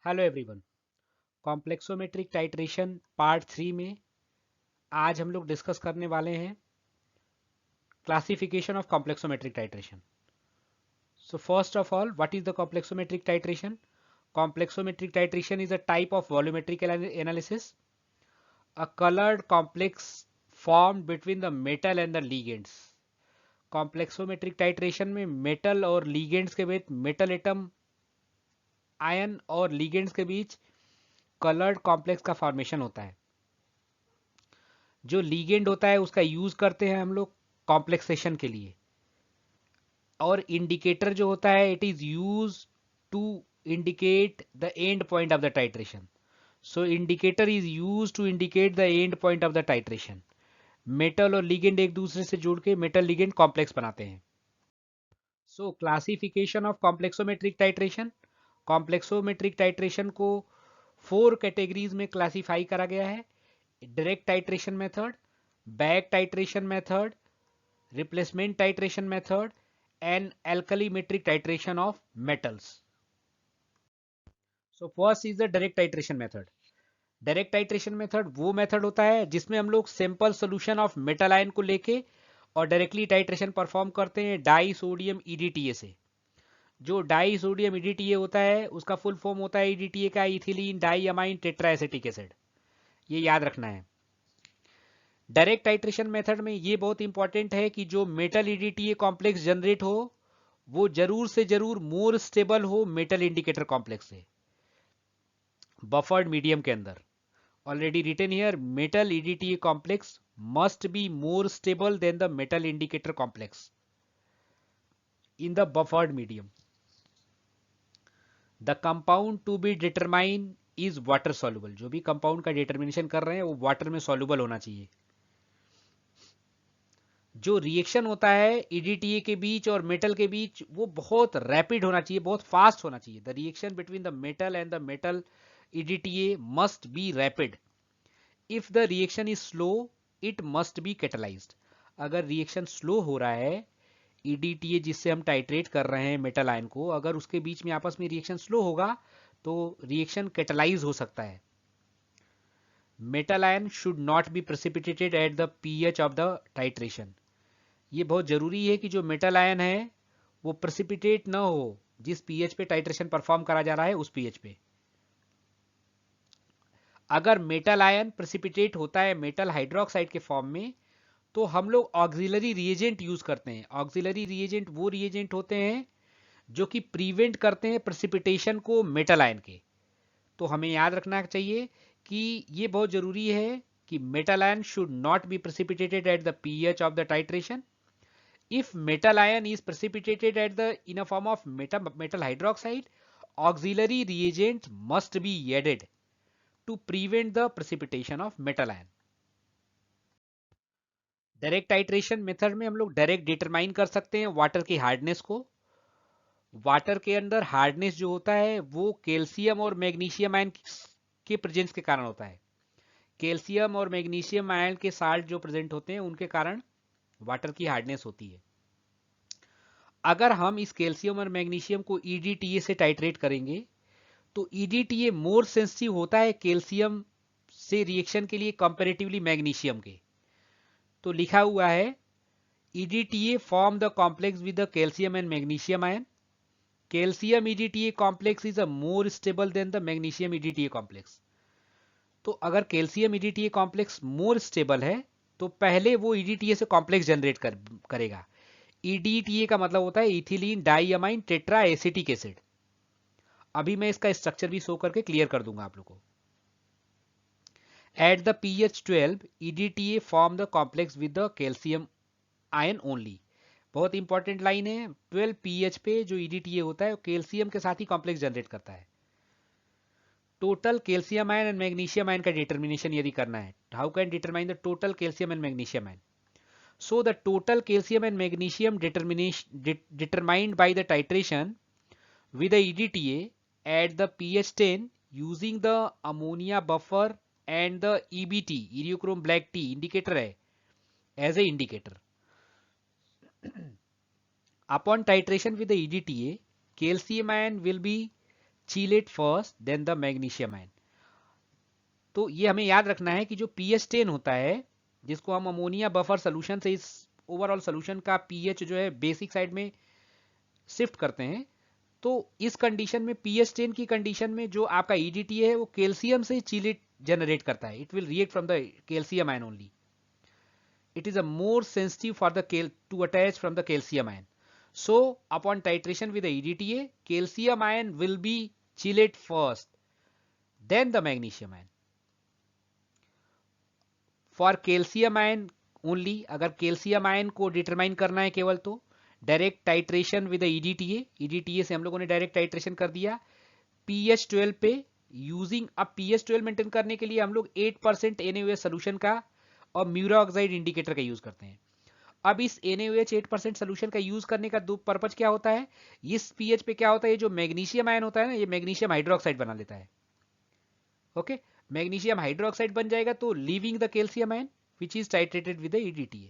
Hello everyone. Complexometric titration part 3 में आज हम लोग डिस्कस करने वाले हैं classification of complexometric titration. So first of all, what is the complexometric titration? Complexometric titration is a type of volumetric analysis. A colored complex formed between the metal and the ligands. Complexometric titration में metal और ligands के बीच metal atom ion और ligands के बीच coloured complex का formation होता है। जो ligand होता है उसका यूज करते हैं हम लोग कॉम्प्लेक्सेशन के लिए, और इंडिकेटर जो होता है it is use to indicate the end point of the titration. So indicator is use to indicate the end point of the titration. Metal और लीगेंड एक दूसरे से जुड़ के मेटल लीगेंड कॉम्प्लेक्स बनाते हैं। सो classification of complexometric titration. Complexometric titration को 4 categories में क्लासिफाई करा गया है: direct titration method, back titration method, replacement titration method and alkalimetric titration of metals. So first is the direct titration method. Direct titration method वो method होता है जिसमें हम लोग simple solution of metal ion को लेके और डायरेक्टली टाइट्रेशन परफॉर्म करते हैं डाई सोडियम ईडीटीए से। जो डाई सोडियम ईडीटीए होता है उसका फुल फॉर्म होता है ईडीटीए का इथिलीन डाई अमाइन टेट्राएसिटिक एसिड। ये याद रखना है। डायरेक्ट टाइट्रेशन मेथड में ये बहुत इंपॉर्टेंट है कि जो मेटल ईडीटीए कॉम्प्लेक्स जनरेट हो वो जरूर से जरूर मोर स्टेबल हो मेटल इंडिकेटर कॉम्प्लेक्स से, बफर्ड मीडियम के अंदर। Already written here, metal EDTA complex must be more stable than the metal indicator complex in the buffered medium. The compound to be determine is water soluble. जो भी compound का determination कर रहे हैं वो water में सॉल्युबल होना चाहिए। जो रिएक्शन होता है ईडीटीए के बीच और मेटल के बीच वो बहुत रैपिड होना चाहिए, बहुत फास्ट होना चाहिए। The reaction between the metal and the metal EDTA must be rapid. If the reaction is slow it must be catalysed. अगर रिएक्शन स्लो हो रहा है ईडीटीए जिससे हम टाइट्रेट कर रहे हैं मेटल आयन को, अगर उसके बीच में आपस में रिएक्शन स्लो होगा तो रिएक्शन कैटलाइज हो सकता है। Metal ion should not be precipitated at the pH of the titration. ये बहुत जरूरी है कि जो मेटल आयन है वो प्रेसिपिटेट ना हो जिस पीएच पे टाइट्रेशन परफॉर्म करा जा रहा है उस पीएच पे। अगर मेटल आयन प्रेसिपिटेट होता है मेटल हाइड्रोक्साइड के फॉर्म में तो हम लोग ऑक्सिलरी रिएजेंट यूज करते हैं। ऑक्सिलरी रिएजेंट वो रिएजेंट होते हैं जो कि प्रिवेंट करते हैं प्रेसिपिटेशन को मेटल आयन के। तो हमें याद रखना चाहिए कि ये बहुत जरूरी है कि metal ion should not be precipitated at the pH of the titration. If metal ion is precipitated at the in a form of metal hydroxide, auxiliary reagents must be added to prevent the precipitation of metal ion. Direct titration method में हम लोग direct determine कर सकते हैं water की hardness को। Water के अंदर हार्डनेस जो होता है वो कैल्शियम और मैग्नीशियम आयन के प्रेजेंस के कारण होता है। कैल्शियम और मैग्नीशियम आयन के साल्ट जो प्रेजेंट होते हैं उनके कारण वाटर की हार्डनेस होती है। अगर हम इस कैल्शियम और मैग्नीशियम को ईडीटीए से टाइट्रेट करेंगे तो ईडीटीए मोर सेंसिटिव होता है कैल्शियम से रिएक्शन के लिए कंपैरेटिवली मैग्नीशियम के। तो लिखा हुआ है EDTA form the complex with the calcium and magnesium ion. Calcium EDTA complex is a more stable than the magnesium EDTA complex. तो अगर calcium EDTA complex more stable है तो पहले वो ईडीटीए से कॉम्प्लेक्स जनरेट करेगा। ईडीटीए का मतलब होता है ethylene diamine tetra acetic acid. अभी मैं इसका स्ट्रक्चर भी शो करके क्लियर कर दूंगा आप लोगों को। At the pH 12 EDTA form the complex with the calcium ion only. बहुत इंपॉर्टेंट लाइन है। 12 pH पे जो EDTA होता है वो कैल्शियम के साथ ही कॉम्प्लेक्स जनरेट करता है। Total calcium ion and magnesium ion का डिटर्मिनेशन यदि करना है, how can determine the total calcium and magnesium ion? So the total calcium and magnesium determined by the titration with the EDTA at the pH 10 using the ammonia buffer and the EBT Eriochrome black tea indicator है as a indicator. Upon titration with the EDTA, calcium ion will be chelate first then the magnesium ion. तो ये हमें याद रखना है कि जो pH 10 होता है, जिसको हम अमोनिया बफर सोल्यूशन से इस ओवरऑल सोल्यूशन का पीएच जो है बेसिक साइड में शिफ्ट करते हैं, तो इस कंडीशन में पीएच 10 की कंडीशन में जो आपका ईडीटीए है वो कैल्शियम से चीलेट जनरेट करता है। It will react from the calcium ion only. It is a more sensitive for the to attach from the calcium ion. So upon titration with the EDTA, calcium ion will be chelate first, then the magnesium ion. For calcium ion only, अगर calcium ion को determine करना है केवल, तो direct titration with EDTA. EDTA से हम लोगों ने डायरेक्ट टाइट्रेशन कर दिया pH 12 पे यूजिंग. अब pH 12 मेंटेन करने के लिए हम लोग 8% NaOH सोल्यूशन का और म्यूरा ऑक्साइड इंडिकेटर का यूज करते हैं. अब इस NaOH 8% सोल्यूशन का यूज करने का दो पर्पज क्या होता है, इस पीएच पे क्या होता है, ये जो मैग्नीशियम आयन होता है ना, ये मैग्नीशियम हाइड्रोक्साइड बना लेता है. ओके, मैग्नीशियम हाइड्रोक्साइड बन जाएगा तो leaving the calcium ion which is titrated with the EDTA.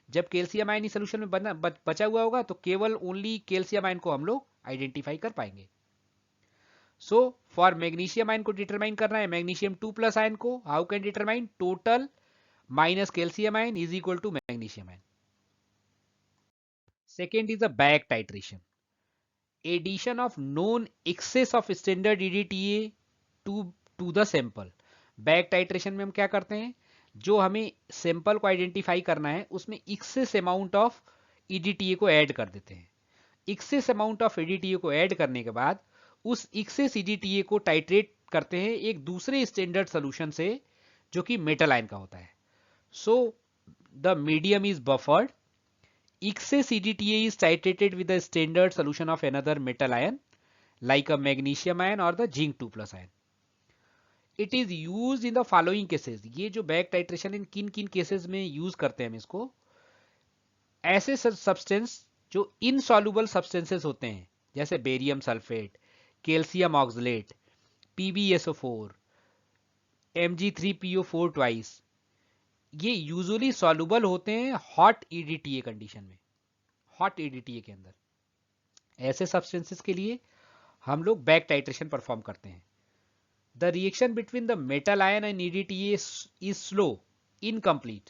जब कैल्शियम आयन इस सोल्यूशन में बचा हुआ होगा तो केवल ओनली कैल्शियम आयन को हम लोग आइडेंटिफाई कर पाएंगे. सो फॉर मैग्नीशियम आयन को डिटरमाइन करना है मैग्नीशियम 2+ आयन को, how can determine, total minus calcium ion is equal to magnesium ion. Second is the back titration. Addition of known excess of standard EDTA to the sample. Back titration में हम क्या करते हैं, जो हमें sample को identify करना है उसमें एक्सेस अमाउंट ऑफ EDTA को ऐड कर देते हैं. एक्सेस अमाउंट ऑफ EDTA को ऐड करने के बाद उस एक्सेस EDTA को टाइट्रेट करते हैं एक दूसरे स्टैंडर्ड सोल्यूशन से जो कि मेटल आयन का होता है. So the medium is buffered. Excess EDTA is titrated with the standard solution of another metal ion like a magnesium ion or the zinc 2+ ion. It is used in the following cases. ये जो back titration इन किन किन cases में use करते हैं हम इसको, ऐसे सब्सटेंस जो इनसॉल्युबल सब्सटेंसेस होते हैं जैसे barium sulphate, calcium oxalate, PbSO4, Mg3PO4 twice, ये यूजुअली सॉल्युबल होते हैं हॉट EDTA कंडीशन में, हॉट EDTA के अंदर. ऐसे सब्सटेंसेस के लिए हम लोग बैक टाइट्रेशन परफॉर्म करते हैं. The reaction between the metal ion and EDTA is slow, incomplete.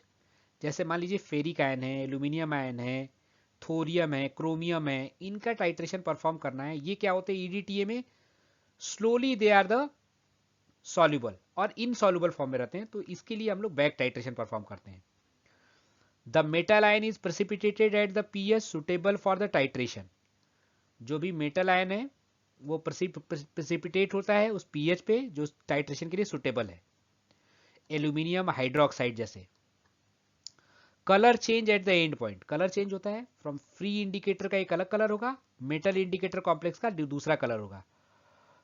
जैसे मान लीजिए फेरिक आयन है, एल्यूमिनियम आयन है, थोरियम है, क्रोमियम है, इनका टाइट्रेशन परफॉर्म करना है. ये क्या होते हैं EDTA में slowly they are the soluble और इनसॉल्युबल फॉर्म में रहते हैं, तो इसके लिए हम लोग बैक टाइट्रेशन परफॉर्म करते हैं. The metal ion is precipitated at the pH suitable for the titration. जो भी मेटल आयन है वो प्रेसिपिटेट होता है उस pH पे जो टाइट्रेशन के लिए सुटेबल है. एल्यूमिनियम हाइड्रोक्साइड जैसे. Colour change at the end point. Colour change होता है फ्रॉम फ्री इंडिकेटर का एक अलग कलर होगा, मेटल इंडिकेटर कॉम्प्लेक्स का दूसरा कलर होगा.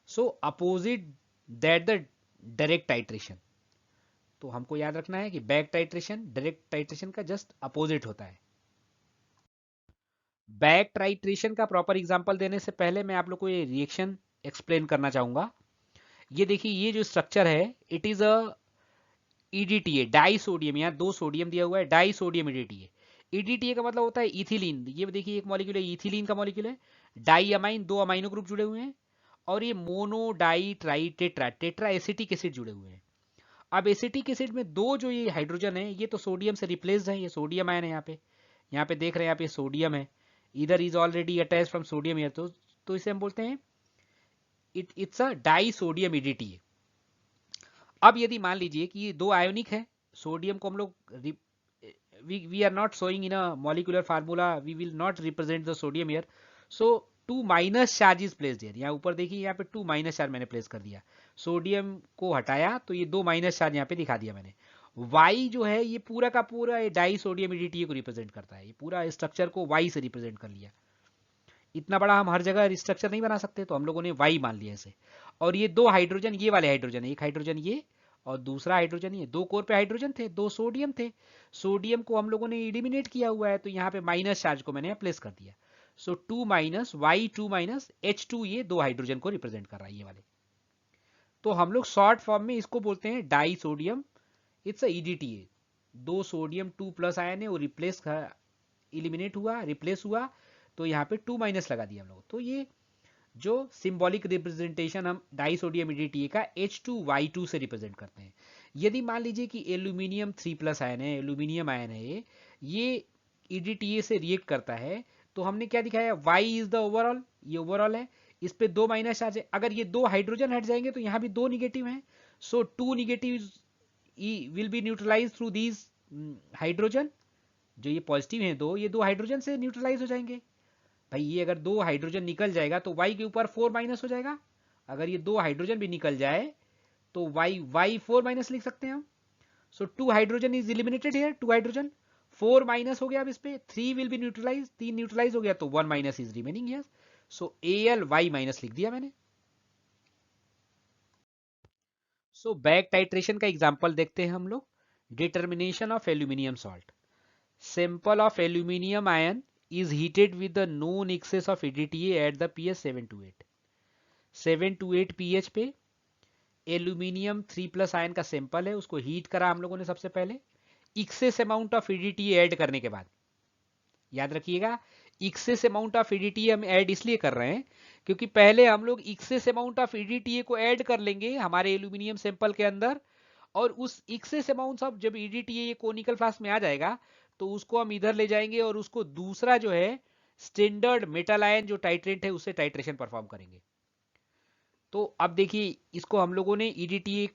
सो opposite that the direct titration. तो हमको याद रखना है कि बैक टाइट्रेशन डायरेक्ट टाइट्रेशन का जस्ट अपोजिट होता है. बैक टाइट्रेशन का प्रॉपर एग्जांपल देने से पहले मैं आप लोग को ये रिएक्शन एक्सप्लेन करना चाहूंगा. ये देखिए, ये जो स्ट्रक्चर है it is a EDTA, die sodium. यहाँ 2 सोडियम दिया हुआ है, डाई सोडियम EDTA. EDTA का मतलब होता है इथिलीन. ये देखिए एक मॉलिक्यूल है, इथिलीन का मॉलिक्यूल है. डाई अमाइन, 2 अमाइनो ग्रुप जुड़े हुए हैं, और ये mono di tri tetra tetra acetic acid जुड़े हुए हैं. अब एसिटिक एसिड में दो जो ये हाइड्रोजन है ये तो सोडियम से रिप्लेस्ड है, ये सोडियम आयन है. यहाँ पे देख रहे हैं, यहाँ पे सोडियम है, इधर is already attach from sodium here. तो इसे हम बोलते हैं it's a die sodium EDTA. अब यदि मान लीजिए कि ये 2 आयोनिक है, सोडियम को हम लोग we are not showing in a molecular formula, we will not represent the sodium here. So 2 minus charge is placed here. यहाँ ऊपर देखिए, यहाँ पे 2 माइनस चार्ज मैंने प्लेस कर दिया. सोडियम को हटाया तो ये 2 माइनस चार्ज यहाँ पे दिखा दिया मैंने. Y जो है ये पूरा का पूरा डाई सोडियम EDTA को रिप्रेजेंट करता है. ये पूरा स्ट्रक्चर को Y से रिप्रेजेंट कर लिया. इतना बड़ा हम हर जगह स्ट्रक्चर नहीं बना सकते, तो हम लोगों ने Y मान लिया इसे. और ये 2 हाइड्रोजन, ये वाले हाइड्रोजन, एक हाइड्रोजन ये और दूसरा हाइड्रोजन ये. 2 कोर पे हाइड्रोजन थे, 2 सोडियम थे. सोडियम को हम लोगों ने इलिमिनेट किया हुआ है, तो यहाँ पे माइनस चार्ज को मैंने प्लेस कर दिया. सो 2 माइनस Y2 माइनस H2, ये 2 हाइड्रोजन को रिप्रेजेंट कर रहा है ये वाले. तो हम लोग शॉर्ट फॉर्म में इसको बोलते हैं die sodium. It's EDTA. 2 sodium 2+ ion है, वो रिप्लेस इलिमिनेट हुआ, रिप्लेस हुआ, तो यहाँ पे 2 माइनस लगा दिया हम लोग. तो ये जो सिंबॉलिक रिप्रेजेंटेशन हम डाइसोडियम EDTA का H2Y2 से रिप्रेजेंट करते हैं। यदि मान लीजिए कि एल्यूमिनियम 3+ आयन है, एल्यूमिनियम आयन है, ये EDTA से रिएक्ट करता है, तो हमने क्या दिखाया, Y इज द ओवरऑल, ये ओवरऑल है, इस पे 2 माइनस चार्ज है। अगर ये 2 हाइड्रोजन हट जाएंगे तो यहाँ भी 2 निगेटिव हैं, so 2 negative will be neutralize through these hydrogen. जो ये पॉजिटिव हैं दो, ये 2 हाइड्रोजन से न्यूट्रलाइज हो जाएंगे। भाई ये अगर 2 हाइड्रोजन निकल जाएगा तो Y के ऊपर 4 माइनस हो जाएगा। अगर ये 2 हाइड्रोजन भी निकल जाए तो Y 4 माइनस लिख सकते हैं हम। सो 2 hydrogen is eliminated here, 2 hydrogen, 4 minus हो गया। अब इस पे 3 विल बी न्यूट्रलाइज, 3 न्यूट्रलाइज हो गया तो 1 minus is remaining here. So AlY minus लिख दिया मैंने। सो बैक टाइट्रेशन का एग्जांपल देखते हैं हम लोग। Determination of aluminium salt. Sample of aluminium ion is heated with the known excess of EDTA at the pH 728. 728 pH पे aluminium 3+ ion का सैंपल है, उसको हीट करा हम लोगों ने सबसे पहले access amount of EDTA add करने के बाद। याद रखिएगा, एक्सेस अमाउंट ऑफ EDTA हम ऐड इसलिए कर रहे हैं क्योंकि पहले हम लोग एक्सेस अमाउंट ऑफ EDTA को ऐड कर लेंगे हमारे एल्यूमिनियम सैंपल के अंदर, और उस एक्सेस अमाउंट ऑफ जब EDTA ये कोनिकल फ्लास्क में आ जाएगा तो उसको हम इधर ले जाएंगे और उसको दूसरा जो है स्टैंडर्ड मेटल आयन जो टाइट्रेंट है उससे टाइट्रेशन परफॉर्म करेंगे। तो अब देखिए, इसको हम लोगों ने EDTA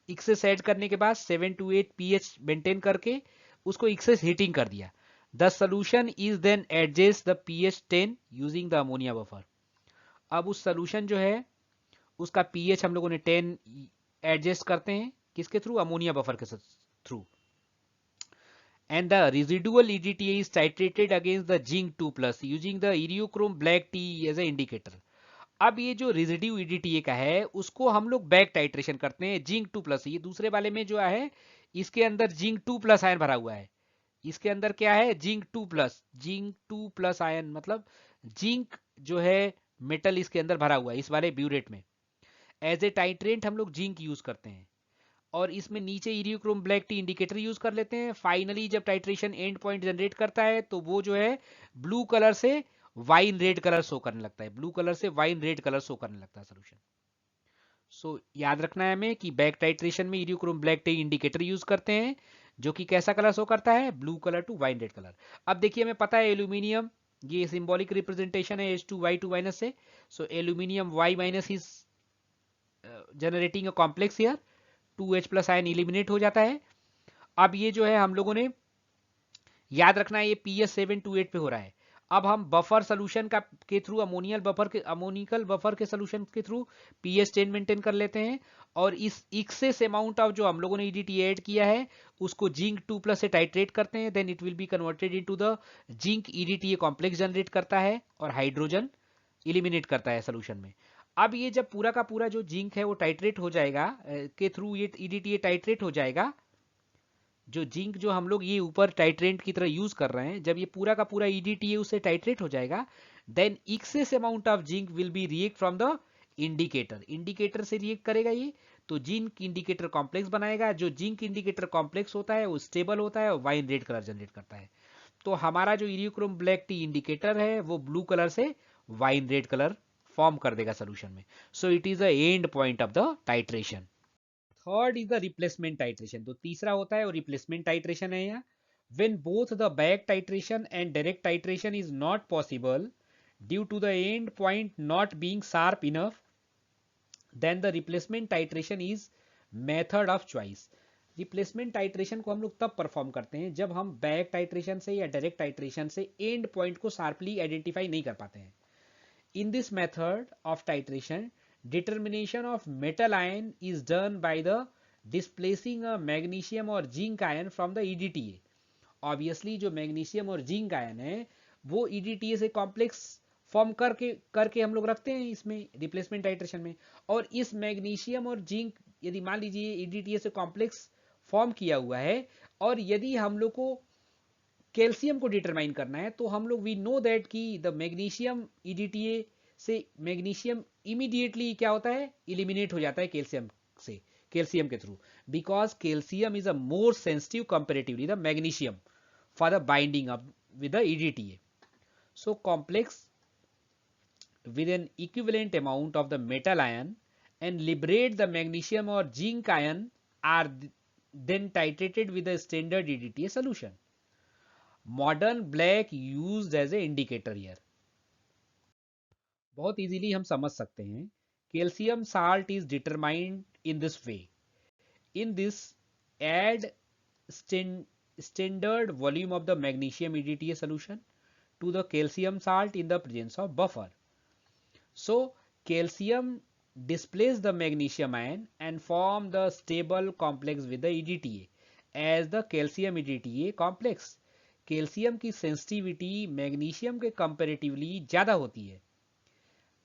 एक्सेस ऐड करने के बाद 7 to 8 pH मेंटेन करके उसको एक्सेस हीटिंग कर दिया। The solution is then adjust the pH 10 using the ammonia buffer. अब उस सोल्यूशन जो है उसका pH हम लोगों ने 10 एडजस्ट करते हैं, किसके थ्रू, अमोनिया बफर के through. And the residual EDTA is titrated against the zinc 2+ using the Eriochrome black tea as a indicator. अब ये जो रेजिड्यू EDTA का है उसको हम लोग बैक टाइट्रेशन करते हैं जिंक 2+। ये दूसरे वाले में जो है इसके अंदर जिंक 2+ आयन भरा हुआ है, इसके अंदर क्या है, जिंक 2+। जिंक 2+ आयन मतलब जिंक जो है मेटल इसके अंदर भरा हुआ है, इस वाले ब्यूरेट में। एज ए टाइट्रेंट हम लोग जिंक यूज करते हैं और इसमें नीचे Eriochrome black T indicator use कर लेते हैं। फाइनली जब टाइट्रेशन एंड पॉइंट जनरेट करता है तो वो जो है ब्लू कलर से वाइन रेड कलर शो करने लगता है, ब्लू कलर से वाइन रेड कलर शो करने लगता है सोल्यूशन। सो याद रखना है हमें कि बैक टाइट्रेशन में Eriochrome black T indicator use करते हैं जो कि कैसा कलर शो करता है, blue colour to wine red colour. अब देखिए हमें पता है एल्यूमिनियम ये सिंबॉलिक रिप्रेजेंटेशन है H2Y2 माइनस से। So aluminium Y minus is generating a complex here, 2H+ ion eliminate हो जाता है। अब ये जो है हम लोगों ने याद रखना है ये pH 728 पे हो रहा है। अब हम बफर सोल्यूशन का के थ्रू अमोनिकल बफर के सोल्यूशन के थ्रू pH 10 मेंटेन कर लेते हैं और इस एक्सेस अमाउंट ऑफ जो हम लोगों ने EDTA ऐड किया है उसको जिंक 2+ से टाइट्रेट करते हैं, then it will be converted into the zinc EDTA complex generate करता है और हाइड्रोजन इलिमिनेट करता है सोल्यूशन में। अब ये जब पूरा का पूरा जो जिंक है वो टाइट्रेट हो जाएगा के थ्रू, ये EDTA टाइट्रेट हो जाएगा, जो जिंक जो हम लोग ये ऊपर टाइट्रेंट की तरह यूज कर रहे हैं, जब ये पूरा का पूरा EDTA उससे टाइट्रेट हो जाएगा then excess amount of zinc will be react from the indicator. Indicator से रिएक्ट करेगा ये तो जिंक इंडिकेटर कॉम्प्लेक्स बनाएगा। जो जिंक इंडिकेटर कॉम्प्लेक्स होता है वो स्टेबल होता है और वाइन रेड कलर जनरेट करता है। तो हमारा जो इरियोक्रोम ब्लैक टी इंडिकेटर है वो ब्लू कलर से वाइन रेड कलर फॉर्म कर देगा सोल्यूशन में। So it is the end point of the titration. Third is the replacement titration. तो तीसरा होता है वो रिप्लेसमेंट टाइट्रेशन है यहाँ। When both the back titration and direct titration is not possible due to the end point not being sharp enough, then the replacement titration is method of choice. Replacement titration को हम लोग तब perform करते हैं जब हम back titration से या डायरेक्ट टाइट्रेशन से एंड पॉइंट को शार्पली आइडेंटिफाई नहीं कर पाते हैं। In this method of titration, determination of metal ion is done by the displacing a magnesium or zinc ion from the EDTA. Obviously जो magnesium और zinc ion है वो EDTA से कॉम्प्लेक्स फॉर्म करके हम लोग रखते हैं इसमें रिप्लेसमेंट टाइट्रेशन में। और इस मैग्नीशियम और जिंक यदि मान लीजिए EDTA से कॉम्प्लेक्स फॉर्म किया हुआ है और यदि हम लोग को कैल्शियम को डिटरमाइन करना है तो हम लोग वी नो दैट कि द मैग्नीशियम EDTA से मैग्नीशियम इमीडिएटली क्या होता है, इलिमिनेट हो जाता है कैल्शियम से, कैल्शियम के through, because calcium is a more sensitive comparatively the magnesium for the binding up with the EDTA। So complex with an equivalent amount of the metal ion and liberate the magnesium or zinc ion are then titrated with a standard EDTA solution. Modern black used as a indicator here. बहुत easily हम समझ सकते हैं. Calcium salt is determined in this way. In this, add standard volume of the magnesium EDTA solution to the calcium salt in the presence of buffer. So calcium displace the magnesium ion and form the stable complex with the EDTA as the calcium EDTA complex. Calcium की sensitivity magnesium के comparatively ज़्यादा होती है.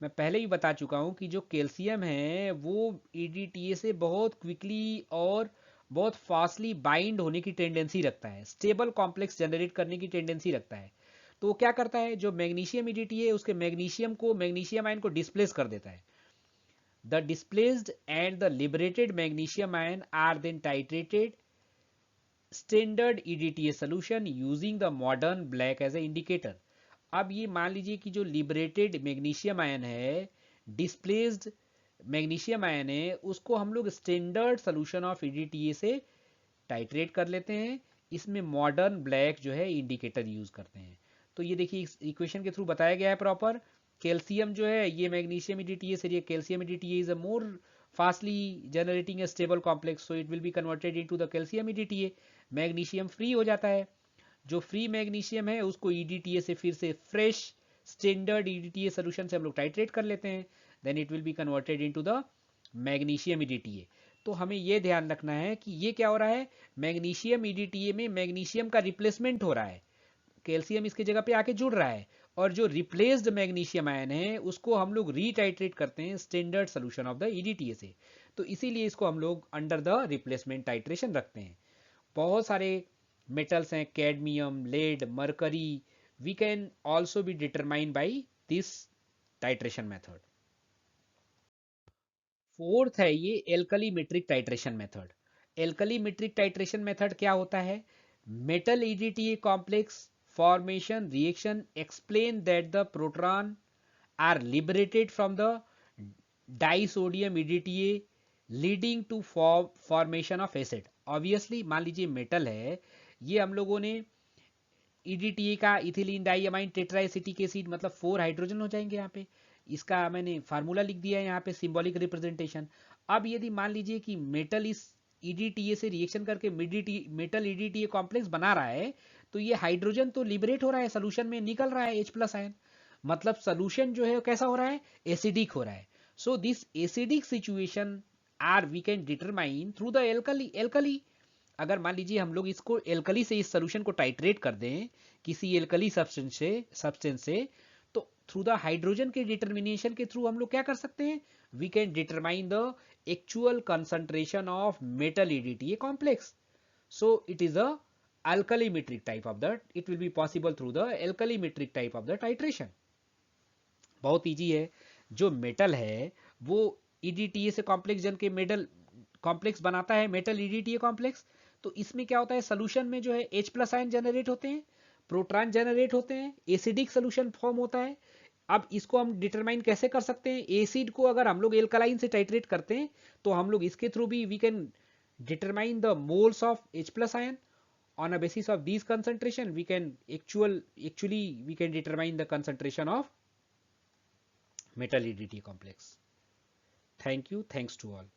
मैं पहले ही बता चुका हूं कि जो कैल्शियम है वो EDTA से बहुत क्विकली और बहुत फास्टली बाइंड होने की टेंडेंसी रखता है, स्टेबल कॉम्प्लेक्स जनरेट करने की टेंडेंसी रखता है. तो वो क्या करता है, जो मैग्नीशियम EDTA है उसके मैग्नीशियम आयन को डिस्प्लेस कर देता है. The displaced and the liberated magnesium ion are then titrated standard EDTA solution using the मॉडर्न ब्लैक एज ए इंडिकेटर. अब ये मान लीजिए कि जो लिबरेटेड मैग्नीशियम आयन है, डिस्प्लेस्ड मैग्नीशियम आयन है, उसको हम लोग स्टैंडर्ड सॉल्यूशन ऑफ EDTA से टाइट्रेट कर लेते हैं. इसमें मॉडर्न ब्लैक जो है इंडिकेटर यूज करते हैं. तो ये देखिए इस इक्वेशन के थ्रू बताया गया है प्रॉपर. कैल्शियम जो है ये मैग्नीशियम EDTA से, ये calcium EDTA is a more fastly generating A stable complex, so it will be converted into the calcium EDTA. Magnesium free हो जाता है. जो फ्री मैग्नीशियम है उसको EDTA से फिर से फ्रेश स्टैंडर्ड EDTA सॉल्यूशन से हम लोग टाइट्रेट कर लेते हैं. Then it will be converted into the magnesium EDTA. तो हमें यह ध्यान रखना है कि ये क्या हो रहा है, मैग्नीशियम EDTA में मैग्नीशियम का रिप्लेसमेंट हो रहा है, कैल्शियम इसकी जगह पे आके जुड़ रहा है, और जो रिप्लेस्ड मैग्नीशियम आयन है उसको हम लोग रीटाइट्रेट करते हैं standard solution of the EDTA से. तो इसीलिए इसको हम लोग अंडर द रिप्लेसमेंट टाइट्रेशन रखते हैं. बहुत सारे मेटल्स हैं, cadmium, lead, mercury, we can also be determine by this titration method. Fourth है ये alkalimetric titration method. Alkalimetric titration method क्या होता है, मेटल EDTA कॉम्प्लेक्स formation reaction explain that the proton are liberated from the disodium EDTA leading to formation of acid. obviously मान लीजिए metal है, ये हम लोगों ने EDTA का इथिलीन डाइअमाइन टेट्राएसिटिक एसिड, मतलब 4 हाइड्रोजन हो जाएंगे यहाँ पे. इसका मैंने फार्मूला लिख दिया है यहाँ पे, सिंबॉलिक रिप्रेजेंटेशन. अब यदि मान लीजिए कि मेटल इस EDTA से रिएक्शन करके मेटल EDTA कॉम्प्लेक्स बना रहा है, तो ये हाइड्रोजन तो लिबरेट हो रहा है, सोल्यूशन में निकल रहा है H+ आयन, मतलब सोल्यूशन जो है कैसा हो रहा है, एसिडिक हो रहा है. So this acidic situation are we can determine through the alkali. अगर मान लीजिए हम लोग इसको एल्कली से इस सोल्यूशन को टाइट्रेट कर दें किसी एल्कली सब्सटेंस से, तो थ्रू द हाइड्रोजन के डिटर्मिनेशन के थ्रू हम लोग क्या कर सकते हैं, we can determine the actual concentration of metal EDTA complex. So it is a alkalimetric type of that, it will be possible through the alkalimetric type of the titration. बहुत easy है. जो metal है वो EDTA से complex जन के metal complex बनाता है, मेटल EDTA कॉम्प्लेक्स. तो इसमें क्या होता है, सोल्यूशन में जो है H+ आयन जनरेट होते हैं, प्रोटॉन जनरेट होते हैं, एसिडिक सोल्यूशन फॉर्म होता है. अब इसको हम डिटरमाइन कैसे कर सकते हैं, एसिड को अगर हम लोग एल्कलाइन से टाइट्रेट करते हैं तो हम लोग इसके थ्रू भी we can determine the moles of H+ ion. On a basis of these concentration we can actually we can determine the concentration of metal EDTA complex. Thank you, thanks to all.